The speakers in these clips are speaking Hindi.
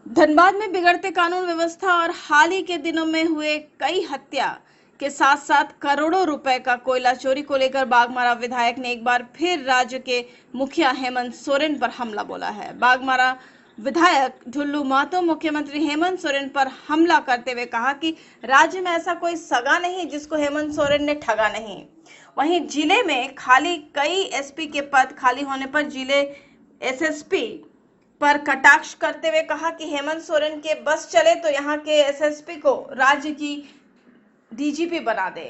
धनबाद में बिगड़ते कानून व्यवस्था और हाल ही के दिनों में हुए कई हत्या के साथ साथ करोड़ों रुपए का कोयला चोरी को लेकर बाघमारा विधायक ने एक बार फिर राज्य के मुखिया हेमंत सोरेन पर हमला बोला है। बाघमारा विधायक ढुल्लू महतो मुख्यमंत्री हेमंत सोरेन पर हमला करते हुए कहा कि राज्य में ऐसा कोई सगा नहीं जिसको हेमंत सोरेन ने ठगा नहीं। वहीं जिले में खाली कई एसपी के पद खाली होने पर जिले एसएसपी पर कटाक्ष करते हुए कहा कि हेमंत सोरेन के बस चले तो यहाँ के एसएसपी को राज्य की डीजीपी बना दे।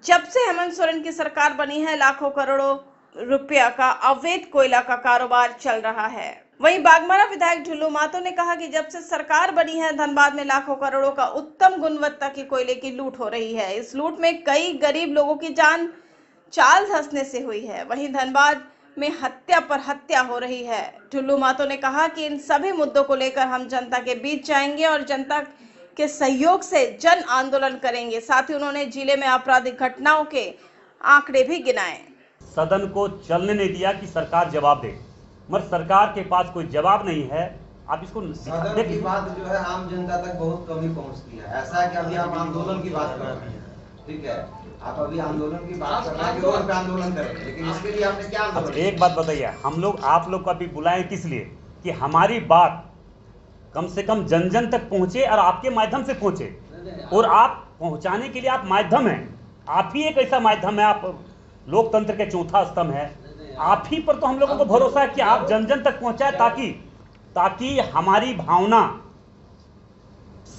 जब से हेमंत सोरेन की सरकार बनी है लाखों करोड़ों रुपया का अवैध कोयला का कारोबार चल रहा है। वहीं बाघमारा विधायक ढुल्लू महतो ने कहा कि जब से सरकार बनी है धनबाद में लाखों करोड़ों का उत्तम गुणवत्ता के कोयले की लूट हो रही है। इस लूट में कई गरीब लोगों की जान चाल धंसने से हुई है। वहीं धनबाद में हत्या पर हत्या हो रही है। ढुल्लू महतो ने कहा कि इन सभी मुद्दों को लेकर हम जनता के बीच जाएंगे और जनता के सहयोग से जन आंदोलन करेंगे। साथ ही उन्होंने जिले में आपराधिक घटनाओं के आंकड़े भी गिनाए। सदन को चलने नहीं दिया कि सरकार जवाब दे, मगर सरकार के पास कोई जवाब नहीं है। आप इसको सदन की बात जो है आम जनता तक बहुत कम ही पहुंचती है। ऐसा है कि अभी आप आंदोलन की बात कर रहे हैं, ठीक है, आप अभी आंदोलन की बात कर रहे हैं कि रोड पे आंदोलन करेंगे, लेकिन इसके लिए आपने क्या आंदोलन? एक बात बताइए, हम लोग आप लोग को अभी बुलाएं किस लिए कि हमारी बात कम से कम जन जन तक पहुंचे और आपके माध्यम से पहुंचे, और आप पहुंचाने के लिए आप माध्यम हैं। आप ही एक ऐसा माध्यम है, आप लोकतंत्र के चौथा स्तंभ है। आप ही पर तो हम लोगों को भरोसा है कि आप जन जन तक पहुंचाए ताकि हमारी भावना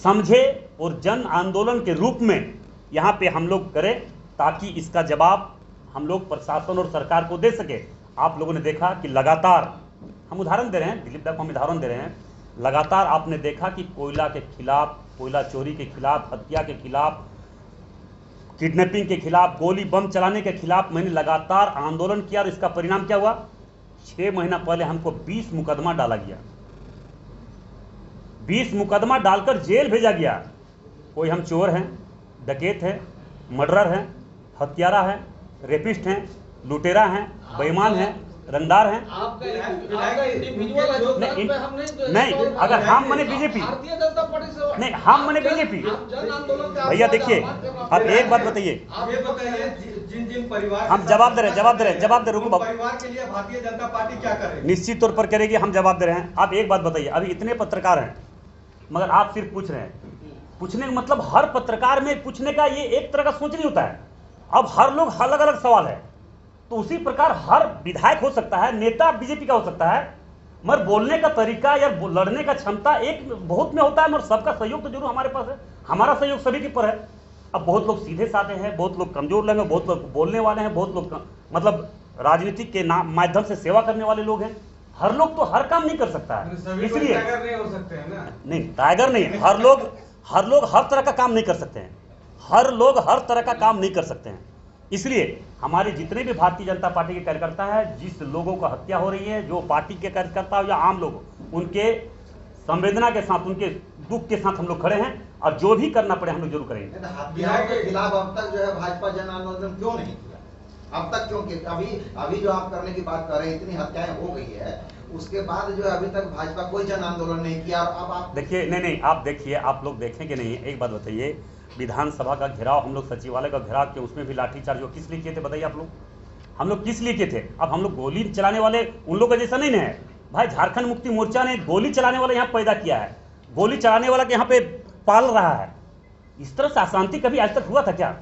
समझे और जन आंदोलन के रूप में यहाँ पे हम लोग करें, ताकि इसका जवाब हम लोग प्रशासन और सरकार को दे सके। आप लोगों ने देखा कि लगातार हम उदाहरण दे रहे हैं, दिलीप दा को हम उदाहरण दे रहे हैं, लगातार आपने देखा कि कोयला के खिलाफ, कोयला चोरी के खिलाफ, हत्या के खिलाफ, किडनैपिंग के खिलाफ, गोली बम चलाने के खिलाफ मैंने लगातार आंदोलन किया। और इसका परिणाम क्या हुआ? 6 महीना पहले हमको 20 मुकदमा डाला गया, 20 मुकदमा डालकर जेल भेजा गया। कोई हम चोर हैं, डकैत हैं, मर्डरर हैं, हत्यारा हैं, रेपिस्ट हैं, लुटेरा हैं, बेईमान हैं, रंगदार हैं। नहीं, अगर हम मने बीजेपी, नहीं हम मने बीजेपी, भैया देखिए, अब एक बात बताइए, जिन परिवार हम जवाब दे रहे, रुको बाबू, परिवार के लिए भारतीय जनता पार्टी क्या करे? निश्चित तौर पर करेगी, हम जवाब दे रहे हैं। आप एक बात बताइए, अभी इतने पत्रकार हैं मगर आप सिर्फ पूछ रहे हैं। पूछने का मतलब हर पत्रकार में पूछने का ये एक तरह का सोच नहीं होता है। अब हर लोग अलग अलग सवाल है, तो उसी प्रकार हर विधायक हो सकता है, नेता बीजेपी का हो सकता है, मगर बोलने का तरीका या लड़ने का क्षमता एक बहुत में होता है। मगर सबका सहयोग तो जरूर हमारे पास है, हमारा सहयोग सभी के पर है। अब बहुत लोग सीधे साधे हैं, बहुत लोग कमजोर लोग हैं, बहुत लोग बोलने वाले हैं, बहुत लोग मतलब राजनीतिक के माध्यम से सेवा करने वाले लोग हैं। हर लोग तो हर काम नहीं कर सकता है, इसलिए टाइगर नहीं हो सकते हैं ना? नहीं, टाइगर नहीं, हर लोग हर तरह का काम नहीं कर सकते हैं, हर लोग हर तरह का काम नहीं कर सकते हैं। इसलिए हमारे जितने भी भारतीय जनता पार्टी के कार्यकर्ता हैं, जिस लोगों का हत्या हो रही है, जो पार्टी के कार्यकर्ता हो या आम लोग, उनके संवेदना के साथ, उनके दुख के साथ हम लोग खड़े हैं, और जो भी करना पड़े हम लोग जरूर करेंगे। हत्याओं के खिलाफ अब तक जो है भाजपा जन आंदोलन क्यों नहीं किया अब तक? क्योंकि अभी जो आप करने की बात कर रहे हैं, इतनी हत्याएं हो गई है, उसके बाद जो है अभी तक भाजपा कोई जन आंदोलन नहीं किया। अब आप देखिए, नहीं, आप देखिए, आप लोग देखें कि नहीं, एक बात बताइए, विधानसभा का घेराव हम लोग, सचिवालय का घेराव किया, उसमें भी लाठीचार्ज किस लिए किए थे बताइए आप लोग? हम लोग किस लिए किए थे? अब हम लोग गोली चलाने वाले उन लोगों का जैसा नहीं है भाई। झारखंड मुक्ति मोर्चा ने गोली चलाने वाला यहाँ पैदा किया है, गोली चलाने वाला के यहाँ पे पाल रहा है। इस तरह से अशांति कभी आज तक हुआ था क्या?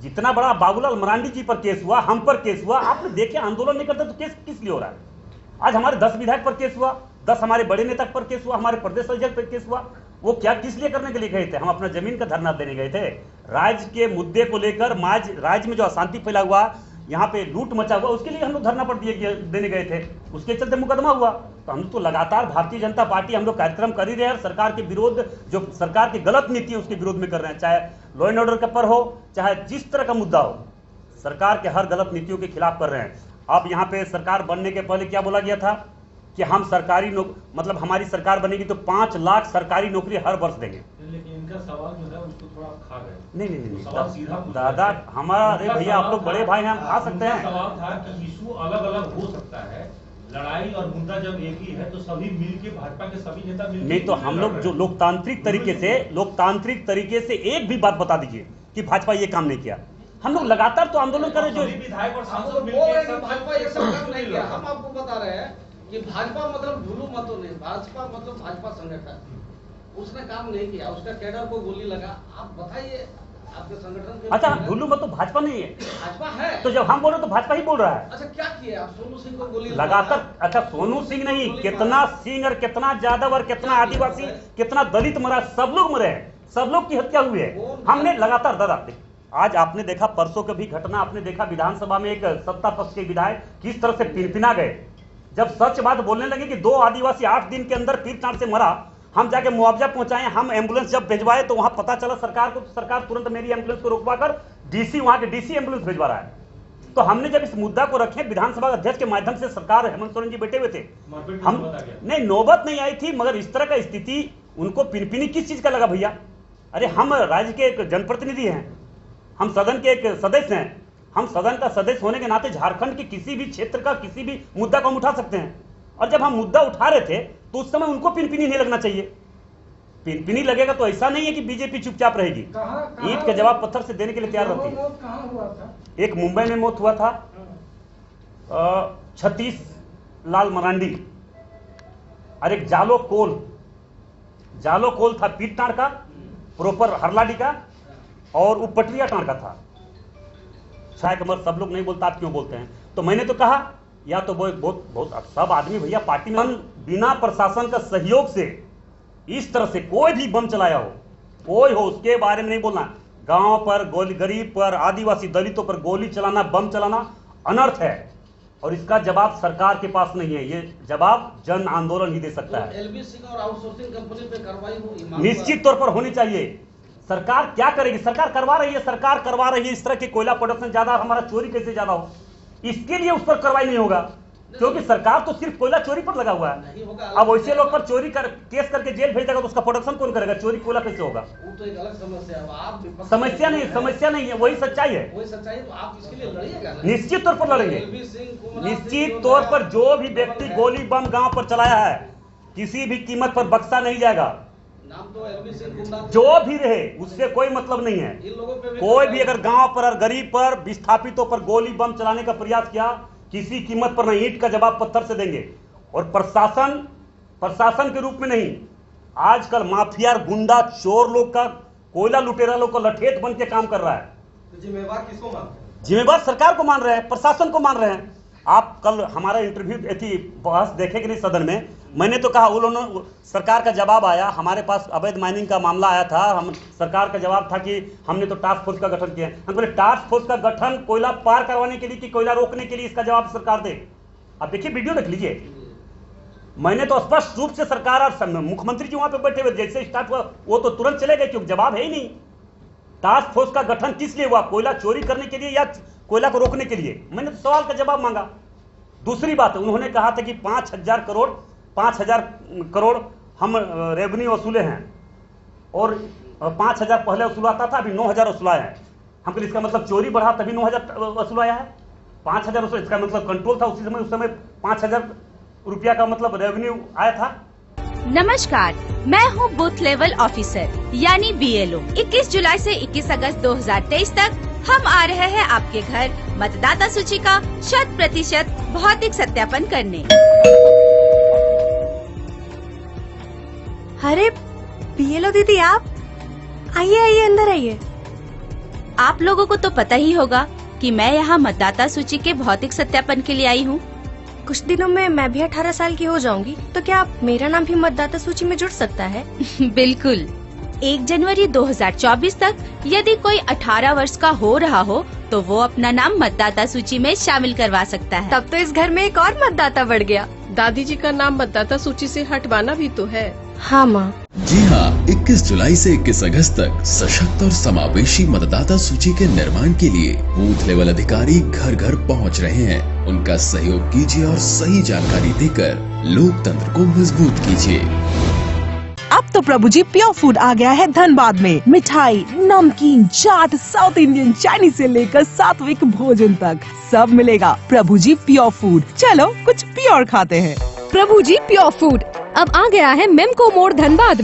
जितना बड़ा बाबूलाल मरांडी जी पर केस हुआ, हम पर केस हुआ, आपने देखे आंदोलन नहीं करते तो केस किस लिए हो रहा है? आज हमारे 10 विधायक पर केस हुआ, 10 हमारे बड़े नेता पर केस हुआ, हमारे प्रदेश अध्यक्ष पर केस हुआ। वो क्या, किस लिए करने के लिए गए थे? हम अपना जमीन का धरना देने गए थे, राज्य के मुद्दे को लेकर, राज्य में जो अशांति फैला हुआ, यहाँ पे लूट मचा हुआ, उसके लिए हम लोग धरना पर देने गए थे, उसके चलते मुकदमा हुआ। तो हम तो लगातार भारतीय जनता पार्टी हम लोग कार्यक्रम कर ही रहे हैं, सरकार के विरोध, जो सरकार की गलत नीति है उसके विरोध में कर रहे हैं, चाहे लॉ एंड ऑर्डर का पर हो, चाहे जिस तरह का मुद्दा हो, सरकार के हर गलत नीतियों के खिलाफ कर रहे हैं। अब यहाँ पे सरकार बनने के पहले क्या बोला गया था कि हम सरकारी मतलब हमारी सरकार बनेगी तो 5 लाख सरकारी नौकरी हर वर्ष देंगे। लेकिन इनका सवाल जो है उसको थोड़ा खा गए। नहीं, सवाल सीधा दादा हमारा, अरे भैया आप लोग बड़े भाई हैं, हम खा सकते हैं। सवाल था कि इशू अलग अलग हो सकता है, लड़ाई और मुद्दा जब एक ही है तो सभी मिलके भाजपा के सभी नेता मिलके नहीं तो हम लोग जो लोकतांत्रिक तरीके से एक भी बात बता दीजिए कि भाजपा ये काम नहीं किया। हम लोग लगातार तो आंदोलन कर रहे हैं, जो विधायक और सांसद बोल रहे हैं कि मिलके भाजपा ये सब काम नहीं किया। हम आपको बता रहे हैं कि भाजपा मतलब भूलू मतों नहीं, भाजपा मतलब भाजपा संगठन उसने काम नहीं किया, उसका कैडर को गोली लगा। आप बताइए आपके संगठन के अच्छा भूलू मत तो भाजपा नहीं है, भाजपा है तो जब हम बोल रहे हैं तो भाजपा ही बोल रहा है। अच्छा क्या किया आप? सोनू सिंह को गोली लगातार, अच्छा सोनू सिंह नहीं, कितना सिंह और कितना यादव और कितना आदिवासी, कितना दलित मरा, सब लोग मरे हैं, सब लोग की हत्या हुई है। हमने लगातार दादा, आज आपने देखा परसों की भी घटना, आपने देखा विधानसभा में एक सत्ता पक्ष के विधायक किस तरह से पिनपिना गए। जब सच बात बोलने लगे कि 2 आदिवासी 8 दिन के अंदर पीर ताड़ से मरा, हम जाके मुआवजा पहुंचाए, हम एम्बुलेंस जब भिजवाए तो वहां पता चला सरकार को, तो सरकार तुरंत मेरी एम्बुलेंस को रुकवा कर डीसी, वहां के डीसी एम्बुलेंस भिजवा रहा है। तो हमने जब इस मुद्दा को रखे विधानसभा अध्यक्ष के माध्यम से, सरकार हेमंत सोरेन जी बैठे हुए थे, हम नहीं नौबत नहीं आई थी, मगर इस तरह का स्थिति उनको पिनपिनी किस चीज का लगा भैया? अरे हम राज्य के एक जनप्रतिनिधि हैं, हम सदन के एक सदस्य हैं, हम सदन का सदस्य होने के नाते झारखंड के किसी भी क्षेत्र का किसी भी मुद्दा को हम उठा सकते हैं। और जब हम मुद्दा उठा रहे थे तो उस समय उनको पिनपिनी नहीं लगना चाहिए। पिनपिनी लगेगा तो ऐसा नहीं है कि बीजेपी चुपचाप रहेगी, ईंट का जवाब पत्थर से देने के लिए तैयार रहती है। कहाँ हुआ था? एक मुंबई में मौत हुआ था, 36 लाल मरांडी, और एक जालो कोल था पीट टाड़ का, प्रॉपर हरलाडी का, और वो पटरिया टाड़ का था। शायद कमर सब लोग नहीं बोलता, आप क्यों बोलते हैं? तो मैंने तो कहा या तो बहुत सब आदमी भैया पार्टी में बिना प्रशासन का सहयोग से इस तरह से कोई भी बम चलाया हो, कोई हो, उसके बारे में नहीं बोलना। गांव पर गोली, गरीब पर, आदिवासी दलितों पर गोली चलाना, बम चलाना अनर्थ है, और इसका जवाब सरकार के पास नहीं है, ये जवाब जन आंदोलन ही दे सकता है। एलबी सिंह और आउटसोर्सिंग कंपनी पे कार्रवाई हो निश्चित तौर पर होनी चाहिए। सरकार क्या करेगी? सरकार करवा रही है इस तरह के कोयला प्रोडक्शन ज्यादा, हमारा चोरी कैसे ज्यादा हो, इसके लिए उस पर कार्रवाई नहीं होगा, क्योंकि सरकार तो सिर्फ कोयला चोरी पर लगा हुआ है। अब वैसे लोग पर चोरी कर केस करके जेल भेज देगा तो उसका प्रोडक्शन कौन करेगा? चोरी कोयला कैसे होगा? वो तो एक अलग समस्या है। आप समस्या नहीं है, वही सच्चाई है। वही सच्चाई, तो आप इसके लिए लड़िएगा ना? निश्चित तौर पर लड़ेंगे, निश्चित तौर पर। जो भी व्यक्ति गोली बम गांव पर चलाया है, किसी भी कीमत पर बख्शा नहीं जाएगा। नाम तो एलबी सिंह गुंडा जो भी रहे उससे कोई मतलब नहीं है। इन लोगों पे कोई भी अगर गांव पर और गरीब पर, विस्थापितों पर गोली बम चलाने का प्रयास किया, किसी कीमत पर नहीं, ईंट का जवाब पत्थर से देंगे। और प्रशासन के रूप में नहीं, आजकल माफिया, गुंडा, चोर लोग का, कोयला लुटेरा लोग का लठेत बन के काम कर रहा है। तो जिम्मेवार किसको मानते हैं? जिम्मेवार सरकार को मान रहे हैं, प्रशासन को मान रहे हैं। आप कल हमारा इंटरव्यू थी, बहस देखे कि नहीं सदन में, मैंने तो कहा, उन्होंने सरकार का जवाब आया, हमारे पास अवैध माइनिंग का मामला आया था, हम सरकार का जवाब था कि हमने तो टास्क फोर्स का गठन किया। हम बोले टास्क फोर्स का गठन कोयला पार करवाने के लिए कि कोयला रोकने के लिए, इसका जवाब सरकार दे। आप देखिए, वीडियो देख लीजिए। मैंने तो स्पष्ट रूप से सरकार और मुख्यमंत्री जी वहां पे बैठे हुए, जैसे स्टार्ट हुआ वो तो तुरंत चले गए, क्योंकि जवाब है ही नहीं। टास्क फोर्स का गठन किस लिए हुआ? कोयला चोरी करने के लिए या कोयला को रोकने के लिए? मैंने तो सवाल का जवाब मांगा। दूसरी बात, उन्होंने कहा था कि 5,000 करोड़ हम रेवेन्यू वसूले हैं, और 5,000 पहले वसूलाता था, अभी 9,000 वसूलाया है। हम कहा इसका मतलब चोरी बढ़ा तभी 9,000 वसूलाया है। 5,000 वसूल, इसका मतलब कंट्रोल था उसी समय, उस समय 5,000 रुपया का मतलब रेवेन्यू आया था। नमस्कार, मैं हूँ बूथ लेवल ऑफिसर यानी BLO। 21 जुलाई से 21 अगस्त 2023 तक हम आ रहे हैं आपके घर मतदाता सूची का 100% भौतिक सत्यापन करने। अरे BLO दीदी, आप आइए अंदर आइए। आप लोगों को तो पता ही होगा कि मैं यहाँ मतदाता सूची के भौतिक सत्यापन के लिए आई हूँ। कुछ दिनों में मैं भी 18 साल की हो जाऊंगी, तो क्या मेरा नाम भी मतदाता सूची में जुड़ सकता है? बिल्कुल। 1 जनवरी 2024 तक यदि कोई 18 वर्ष का हो रहा हो तो वो अपना नाम मतदाता सूची में शामिल करवा सकता है। तब तो इस घर में एक और मतदाता बढ़ गया। दादी जी का नाम मतदाता सूची से हटवाना भी तो है। हाँ माँ। जी हाँ, 21 जुलाई से 21 अगस्त तक सशक्त और समावेशी मतदाता सूची के निर्माण के लिए बूथ लेवल अधिकारी घर घर पहुँच रहे हैं। उनका सहयोग कीजिए और सही जानकारी देकर लोकतंत्र को मजबूत कीजिए। अब तो प्रभु जी प्योर फूड आ गया है धनबाद में। मिठाई, नमकीन, चाट, साउथ इंडियन, चाइनीज से लेकर सात्विक भोजन तक सब मिलेगा। प्रभु जी प्योर फूड, चलो कुछ प्योर खाते हैं। प्रभु जी प्योर फूड अब आ गया है मेमको मोड़ धनबाद।